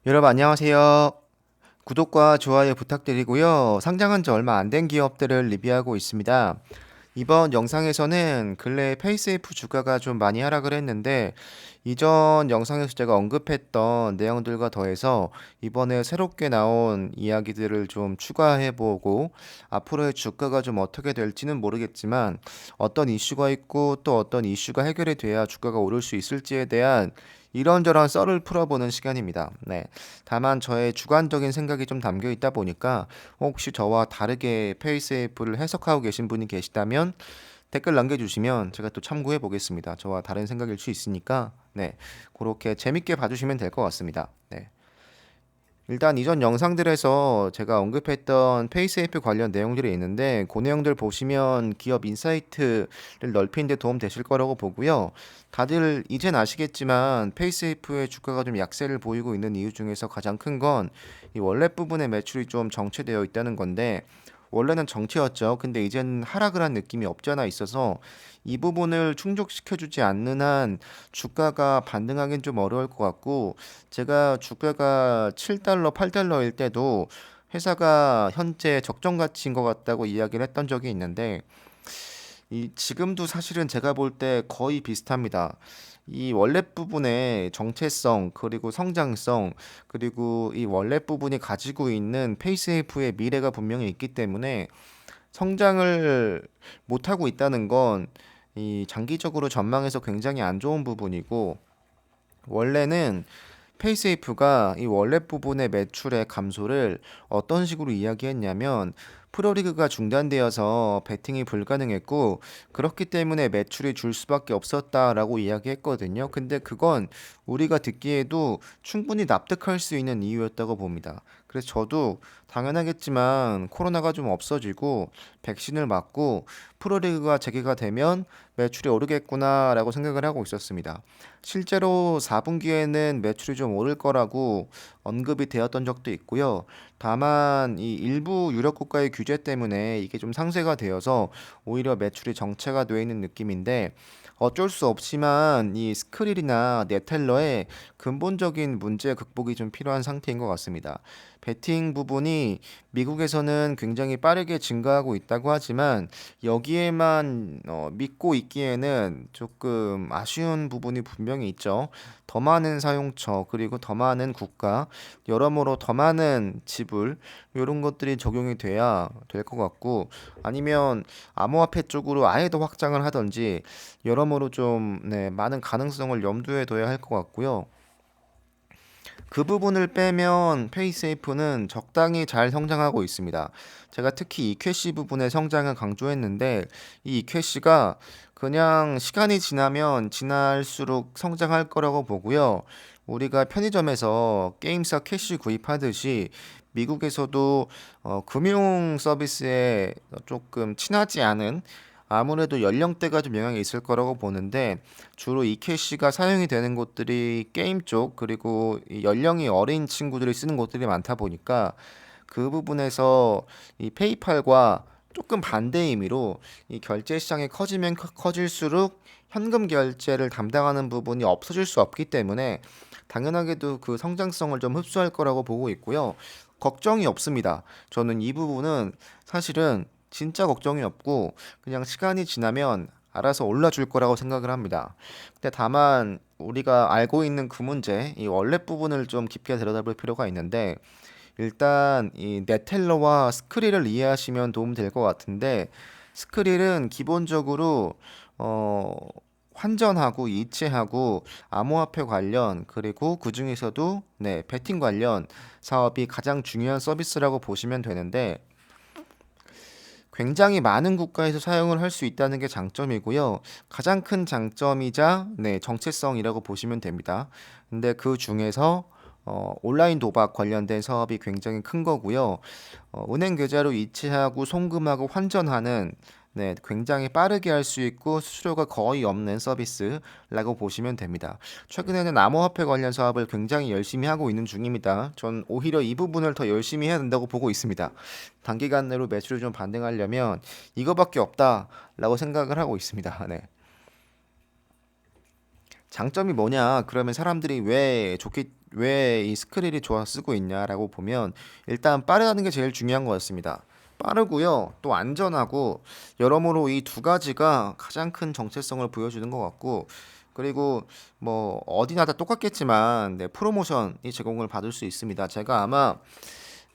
여러분 안녕하세요. 구독과 좋아요 부탁드리고요. 상장한 지 얼마 안 된 기업들을 리뷰하고 있습니다. 이번 영상에서는 근래 페이스F 주가가 좀 많이 하락을 했는데 이전 영상에서 제가 언급했던 내용들과 더해서 이번에 새롭게 나온 이야기들을 좀 추가해보고 앞으로의 주가가 좀 어떻게 될지는 모르겠지만 어떤 이슈가 있고 또 어떤 이슈가 해결이 돼야 주가가 오를 수 있을지에 대한 이런저런 썰을 풀어보는 시간입니다. 네. 다만 저의 주관적인 생각이 좀 담겨 있다 보니까 혹시 저와 다르게 페이스F를 해석하고 계신 분이 계시다면 댓글 남겨주시면 제가 또 참고해 보겠습니다. 저와 다른 생각일 수 있으니까 네, 그렇게 재밌게 봐주시면 될 것 같습니다. 네. 일단 이전 영상들에서 제가 언급했던 페이스에이프 관련 내용들이 있는데 그 내용들 보시면 기업 인사이트를 넓히는 데 도움 되실 거라고 보고요. 다들 이젠 아시겠지만 페이스에이프의 주가가 좀 약세를 보이고 있는 이유 중에서 가장 큰 건 이 원래 부분의 매출이 좀 정체되어 있다는 건데 원래는 정체였죠. 근데 이젠 하락을 한 느낌이 없지 않아 있어서 이 부분을 충족시켜주지 않는 한 주가가 반등하기는 좀 어려울 것 같고 제가 주가가 7달러, 8달러일 때도 회사가 현재 적정 가치인 것 같다고 이야기를 했던 적이 있는데 이 지금도 사실은 제가 볼 때 거의 비슷합니다. 이 원래 부분의 정체성 그리고 성장성 그리고 이 원래 부분이 가지고 있는 페이스에이프의 미래가 분명히 있기 때문에 성장을 못하고 있다는 건 이 장기적으로 전망해서 굉장히 안 좋은 부분이고 원래는 페이세이프가 이 원래 부분의 매출의 감소를 어떤 식으로 이야기했냐면 프로리그가 중단되어서 베팅이 불가능했고 그렇기 때문에 매출이 줄 수밖에 없었다라고 이야기했거든요. 근데 그건 우리가 듣기에도 충분히 납득할 수 있는 이유였다고 봅니다. 그래서 저도 당연하겠지만 코로나가 좀 없어지고 백신을 맞고 프로리그가 재개가 되면 매출이 오르겠구나라고 생각을 하고 있었습니다. 실제로 4분기에는 매출이 좀 오를 거라고 언급이 되었던 적도 있고요. 다만 이 일부 유럽 국가의 규제 때문에 이게 좀 상쇄가 되어서 오히려 매출이 정체가 되어 있는 느낌인데 어쩔 수 없지만 이 스크릴이나 네텔러의 근본적인 문제 극복이 좀 필요한 상태인 것 같습니다. 베팅 부분이 미국에서는 굉장히 빠르게 증가하고 있다고 하지만 여기에만 믿고 있기에는 조금 아쉬운 부분이 분명히 있죠. 더 많은 사용처 그리고 더 많은 국가 여러모로 더 많은 지불 이런 것들이 적용이 돼야 될 것 같고 아니면 암호화폐 쪽으로 아예 더 확장을 하든지 여러모로 좀 네, 많은 가능성을 염두에 둬야 할 것 같고요. 그 부분을 빼면 페이세이프는 적당히 잘 성장하고 있습니다. 제가 특히 이퀘시 부분의 성장을 강조했는데 이 이퀘시가 그냥 시간이 지나면 지날수록 성장할 거라고 보고요. 우리가 편의점에서 게임사 캐시 구입하듯이 미국에서도 금융 서비스에 조금 친하지 않은 아무래도 연령대가 좀 영향이 있을 거라고 보는데 주로 EKC가 사용이 되는 곳들이 게임 쪽 그리고 이 연령이 어린 친구들이 쓰는 곳들이 많다 보니까 그 부분에서 이 페이팔과 조금 반대 의미로 이 결제 시장이 커지면 커질수록 현금 결제를 담당하는 부분이 없어질 수 없기 때문에 당연하게도 그 성장성을 좀 흡수할 거라고 보고 있고요. 걱정이 없습니다. 저는 이 부분은 사실은 진짜 걱정이 없고 그냥 시간이 지나면 알아서 올라줄 거라고 생각을 합니다. 근데 다만 우리가 알고 있는 그 문제, 이 원래 부분을 좀 깊게 들여다볼 필요가 있는데 일단 이 네텔러와 스크릴을 이해하시면 도움 될 것 같은데 스크릴은 기본적으로 어 환전하고 이체하고 암호화폐 관련 그리고 그 중에서도 네 베팅 관련 사업이 가장 중요한 서비스라고 보시면 되는데 굉장히 많은 국가에서 사용을 할 수 있다는 게 장점이고요. 가장 큰 장점이자 네, 정체성이라고 보시면 됩니다. 근데 그 중에서 온라인 도박 관련된 사업이 굉장히 큰 거고요. 은행 계좌로 이체하고 송금하고 환전하는 네, 굉장히 빠르게 할 수 있고 수수료가 거의 없는 서비스라고 보시면 됩니다. 최근에는 암호화폐 관련 사업을 굉장히 열심히 하고 있는 중입니다. 전 오히려 이 부분을 더 열심히 해야 된다고 보고 있습니다. 단기간 내로 매출을 좀 반등하려면 이거밖에 없다라고 생각을 하고 있습니다. 네. 장점이 뭐냐? 그러면 사람들이 왜 이 스크릴이 좋아 쓰고 있냐라고 보면 일단 빠르다는 게 제일 중요한 것 같습니다. 빠르고요, 또 안전하고 여러모로 이 두 가지가 가장 큰 정체성을 보여주는 것 같고 그리고 뭐 어디나 다 똑같겠지만 네, 프로모션이 제공을 받을 수 있습니다. 제가 아마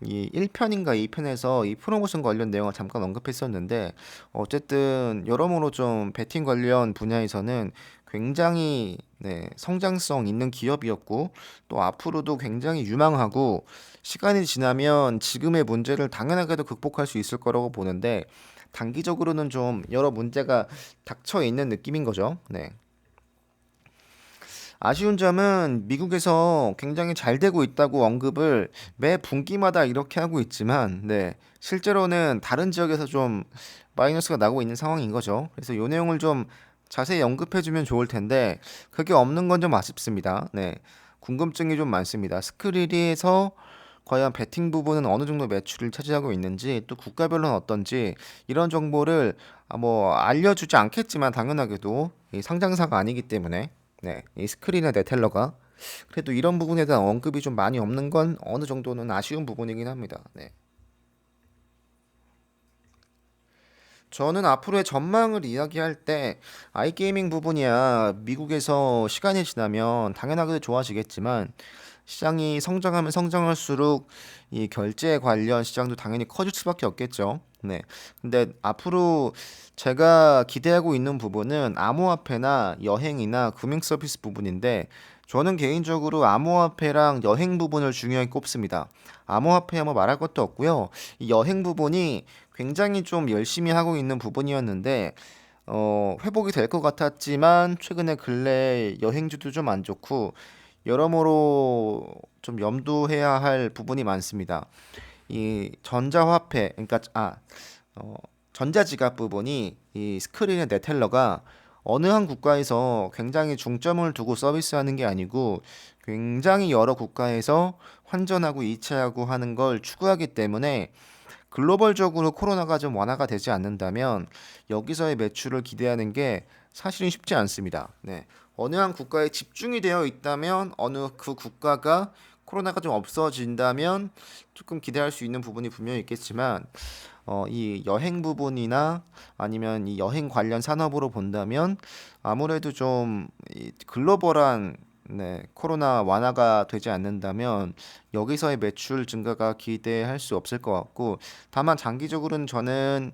이 1편인가 2편에서 이 프로모션 관련 내용을 잠깐 언급했었는데 어쨌든 여러모로 좀 베팅 관련 분야에서는 굉장히 네, 성장성 있는 기업이었고 또 앞으로도 굉장히 유망하고 시간이 지나면 지금의 문제를 당연하게도 극복할 수 있을 거라고 보는데 단기적으로는 좀 여러 문제가 닥쳐 있는 느낌인 거죠. 네. 아쉬운 점은 미국에서 굉장히 잘 되고 있다고 언급을 매 분기마다 이렇게 하고 있지만, 네, 실제로는 다른 지역에서 좀 마이너스가 나고 있는 상황인 거죠. 그래서 이 내용을 좀 자세히 언급해주면 좋을 텐데, 그게 없는 건 좀 아쉽습니다. 네, 궁금증이 좀 많습니다. 스크릴에서 과연 베팅 부분은 어느 정도 매출을 차지하고 있는지, 또 국가별로는 어떤지, 이런 정보를 뭐 알려주지 않겠지만 당연하게도 이 상장사가 아니기 때문에 네, 이 스크린의 네텔러가 그래도 이런 부분에 대한 언급이 좀 많이 없는 건 어느 정도는 아쉬운 부분이긴 합니다. 네. 저는 앞으로의 전망을 이야기할 때 아이게이밍 부분이야 미국에서 시간이 지나면 당연하게도 좋아지겠지만 시장이 성장하면 성장할수록 이 결제 관련 시장도 당연히 커질 수밖에 없겠죠. 네. 근데 앞으로 제가 기대하고 있는 부분은 암호화폐나 여행이나 금융 서비스 부분인데 저는 개인적으로 암호화폐랑 여행 부분을 중요하게 꼽습니다. 암호화폐야 뭐 말할 것도 없고요. 이 여행 부분이 굉장히 좀 열심히 하고 있는 부분이었는데 회복이 될 것 같았지만 최근에 근래 여행주도 좀 안 좋고 여러모로 좀 염두해야 할 부분이 많습니다. 이 전자화폐, 그러니까 어, 전자지갑 부분이 이 스크린의 네텔러가 어느 한 국가에서 굉장히 중점을 두고 서비스하는 게 아니고 굉장히 여러 국가에서 환전하고 이체하고 하는 걸 추구하기 때문에 글로벌적으로 코로나가 좀 완화가 되지 않는다면 여기서의 매출을 기대하는 게 사실은 쉽지 않습니다. 네. 어느 한 국가에 집중이 되어 있다면 어느 그 국가가 코로나가 좀 없어진다면 조금 기대할 수 있는 부분이 분명히 있겠지만 이 여행 부분이나 아니면 이 여행 관련 산업으로 본다면 아무래도 좀이 글로벌한 네, 코로나 완화가 되지 않는다면 여기서의 매출 증가가 기대할 수 없을 것 같고 다만 장기적으로는 저는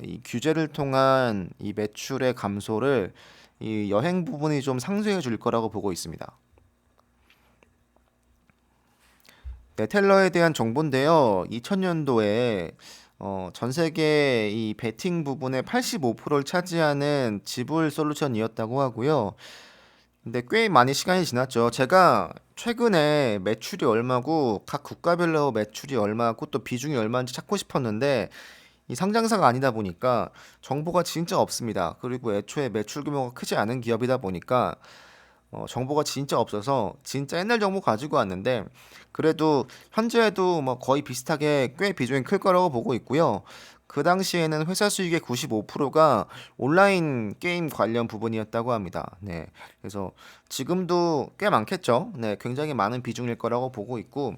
이 규제를 통한 이 매출의 감소를 이 여행 부분이 좀 상쇄해 줄 거라고 보고 있습니다. 네텔러에 대한 정보인데요. 2000년도에 전 세계 이 베팅 부분의 85%를 차지하는 지불 솔루션이었다고 하고요. 근데 꽤 많이 시간이 지났죠. 제가 최근에 매출이 얼마고 각 국가별로 매출이 얼마고 또 비중이 얼마인지 찾고 싶었는데 이 상장사가 아니다 보니까 정보가 진짜 없습니다. 그리고 애초에 매출 규모가 크지 않은 기업이다 보니까 정보가 진짜 없어서 진짜 옛날 정보 가지고 왔는데 그래도 현재에도 뭐 거의 비슷하게 꽤 비중이 클 거라고 보고 있고요. 그 당시에는 회사 수익의 95%가 온라인 게임 관련 부분이었다고 합니다. 네. 그래서 지금도 꽤 많겠죠. 네. 굉장히 많은 비중일 거라고 보고 있고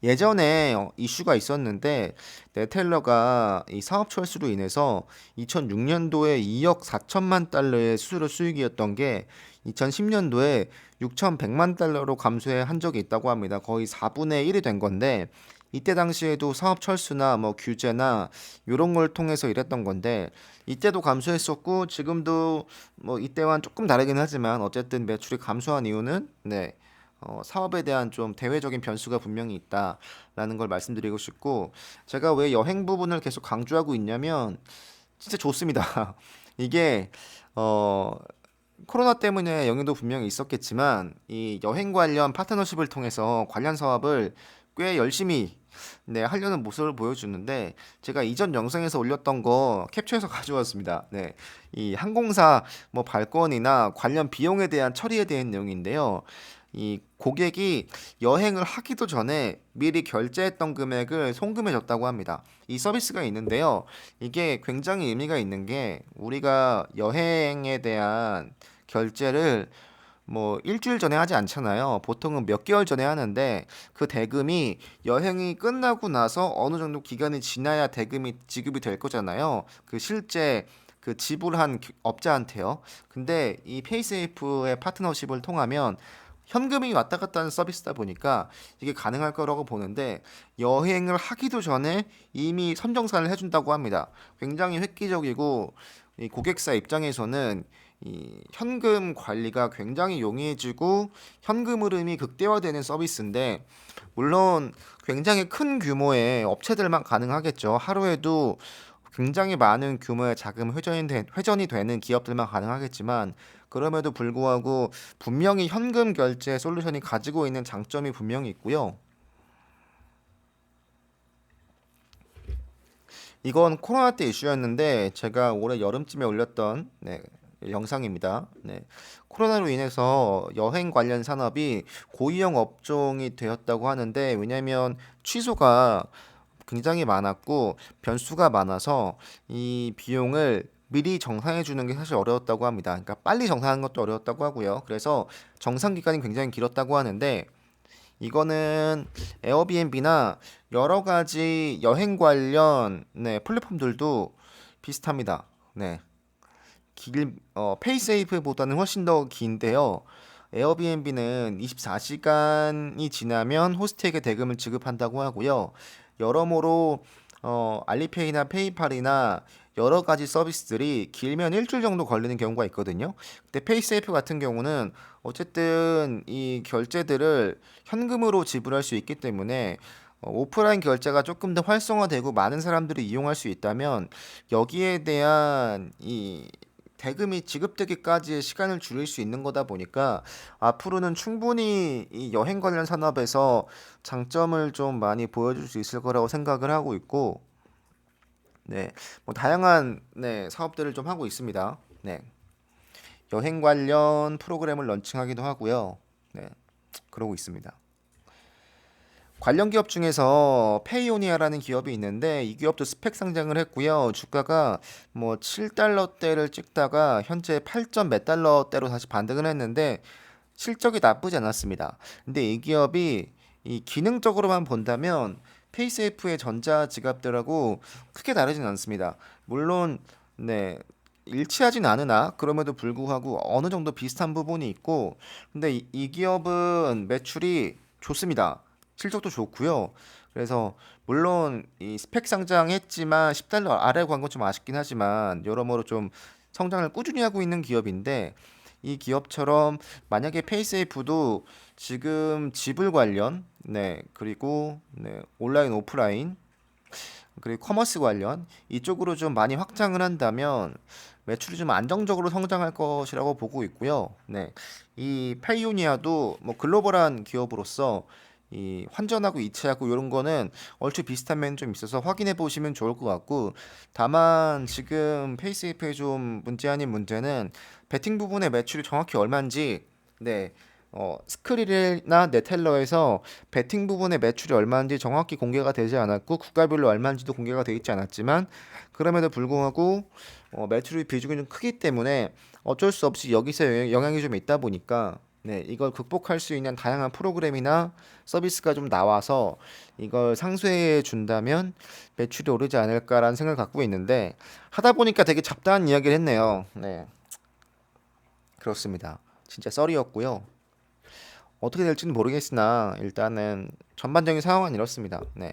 예전에 이슈가 있었는데 네텔러가 이 사업 철수로 인해서 2006년도에 2억 4천만 달러의 수수료 수익이었던 게 2010년도에 6,100만 달러로 감소해 한 적이 있다고 합니다. 거의 4분의 1이 된 건데 이때 당시에도 사업 철수나 뭐 규제나 이런 걸 통해서 일했던 건데 이때도 감소했었고 지금도 뭐 이때와는 조금 다르긴 하지만 어쨌든 매출이 감소한 이유는 네. 사업에 대한 좀 대외적인 변수가 분명히 있다라는 걸 말씀드리고 싶고 제가 왜 여행 부분을 계속 강조하고 있냐면 진짜 좋습니다. 이게 어, 코로나 때문에 영향도 분명히 있었겠지만 이 여행 관련 파트너십을 통해서 관련 사업을 꽤 열심히 네, 하려는 모습을 보여주는데 제가 이전 영상에서 올렸던 거 캡처해서 가져왔습니다. 네, 이 항공사 뭐 발권이나 관련 비용에 대한 처리에 대한 내용인데요. 이 고객이 여행을 하기도 전에 미리 결제했던 금액을 송금해 줬다고 합니다. 이 서비스가 있는데요. 이게 굉장히 의미가 있는 게 우리가 여행에 대한 결제를 뭐 일주일 전에 하지 않잖아요. 보통은 몇 개월 전에 하는데 그 대금이 여행이 끝나고 나서 어느 정도 기간이 지나야 대금이 지급이 될 거잖아요. 그 실제 그 지불한 업자한테요. 근데 이 페이세이프의 파트너십을 통하면 현금이 왔다 갔다 하는 서비스다 보니까 이게 가능할 거라고 보는데 여행을 하기도 전에 이미 선정산을 해준다고 합니다. 굉장히 획기적이고 이 고객사 입장에서는 이 현금 관리가 굉장히 용이해지고 현금 흐름이 극대화되는 서비스인데 물론 굉장히 큰 규모의 업체들만 가능하겠죠. 하루에도 굉장히 많은 규모의 자금 회전이 되는 기업들만 가능하겠지만 그럼에도 불구하고 분명히 현금 결제 솔루션이 가지고 있는 장점이 분명히 있고요. 이건 코로나 때 이슈였는데 제가 올해 여름쯤에 올렸던 영상입니다. 네. 코로나로 인해서 여행 관련 산업이 고위험 업종이 되었다고 하는데 왜냐하면 취소가 굉장히 많았고 변수가 많아서 이 비용을 미리 정산해 주는 게 사실 어려웠다고 합니다. 그러니까 빨리 정산하는 것도 어려웠다고 하고요. 그래서 정산 기간이 굉장히 길었다고 하는데 이거는 에어비앤비나 여러 가지 여행 관련 플랫폼들도 비슷합니다. 네. 페이세이프보다는 훨씬 더 긴데요. 에어비앤비는 24시간이 지나면 호스트에게 대금을 지급한다고 하고요. 여러모로 알리페이나 페이팔이나 여러 가지 서비스들이 길면 일주일 정도 걸리는 경우가 있거든요. 근데 페이세이프 같은 경우는 어쨌든 이 결제들을 현금으로 지불할 수 있기 때문에 오프라인 결제가 조금 더 활성화되고 많은 사람들이 이용할 수 있다면 여기에 대한 이 대금이 지급되기까지의 시간을 줄일 수 있는 거다 보니까 앞으로는 충분히 이 여행 관련 산업에서 장점을 좀 많이 보여줄 수 있을 거라고 생각을 하고 있고, 네, 뭐 다양한 사업들을 좀 하고 있습니다. 네, 여행 관련 프로그램을 런칭하기도 하고요. 네, 그러고 있습니다. 관련 기업 중에서 페이오니아라는 기업이 있는데 이 기업도 스펙 상장을 했고요. 주가가 뭐 7달러대를 찍다가 현재 8점 몇 달러대로 다시 반등을 했는데 실적이 나쁘지 않았습니다. 근데 이 기업이 이 기능적으로만 본다면 페이세이프의 전자 지갑들하고 크게 다르진 않습니다. 물론 일치하진 않으나 그럼에도 불구하고 어느 정도 비슷한 부분이 있고 근데 이 기업은 매출이 좋습니다. 실적도 좋고요. 그래서 물론 이 스펙 상장했지만 10달러 아래 간 건 좀 아쉽긴 하지만 여러모로 좀 성장을 꾸준히 하고 있는 기업인데 이 기업처럼 만약에 페이세이프도 지금 지불 관련 그리고 온라인 오프라인 그리고 커머스 관련 이쪽으로 좀 많이 확장을 한다면 매출이 좀 안정적으로 성장할 것이라고 보고 있고요. 네. 이 페이오니아도 뭐 글로벌한 기업으로서 이 환전하고 이체하고 이런 거는 얼추 비슷한 면이 좀 있어서 확인해 보시면 좋을 것 같고 다만 지금 페이스에이프의 좀 문제 아닌 문제는 베팅 부분의 매출이 정확히 얼마인지 스크릴이나 네텔러에서 베팅 부분의 매출이 얼마인지 정확히 공개가 되지 않았고 국가별로 얼마인지도 공개가 되어 있지 않았지만 그럼에도 불구하고 매출의 비중이 좀 크기 때문에 어쩔 수 없이 여기서 영향이 좀 있다 보니까 이걸 극복할 수 있는 다양한 프로그램이나 서비스가 좀 나와서 이걸 상쇄해 준다면 매출이 오르지 않을까라는 생각을 갖고 있는데 하다 보니까 되게 잡다한 이야기를 했네요. 네, 그렇습니다. 진짜 썰이었고요. 어떻게 될지는 모르겠으나 일단은 전반적인 상황은 이렇습니다. 네.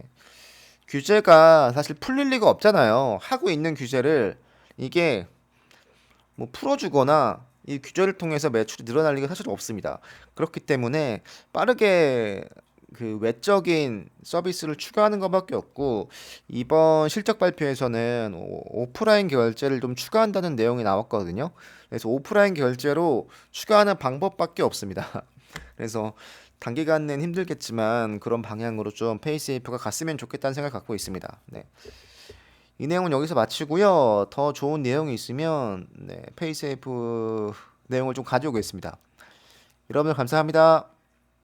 규제가 사실 풀릴 리가 없잖아요. 하고 있는 규제를 이게 뭐 풀어주거나 이 규제를 통해서 매출이 늘어날 리가 사실 없습니다. 그렇기 때문에 빠르게 그 외적인 서비스를 추가하는 것밖에 없고 이번 실적 발표에서는 오프라인 결제를 좀 추가한다는 내용이 나왔거든요. 그래서 오프라인 결제로 추가하는 방법밖에 없습니다. 그래서 단기간은 힘들겠지만 그런 방향으로 좀 페이스에이프가 갔으면 좋겠다는 생각을 갖고 있습니다. 네. 이 내용은 여기서 마치고요. 더 좋은 내용이 있으면 페이스에이프 내용을 좀 가져오겠습니다. 여러분들 감사합니다.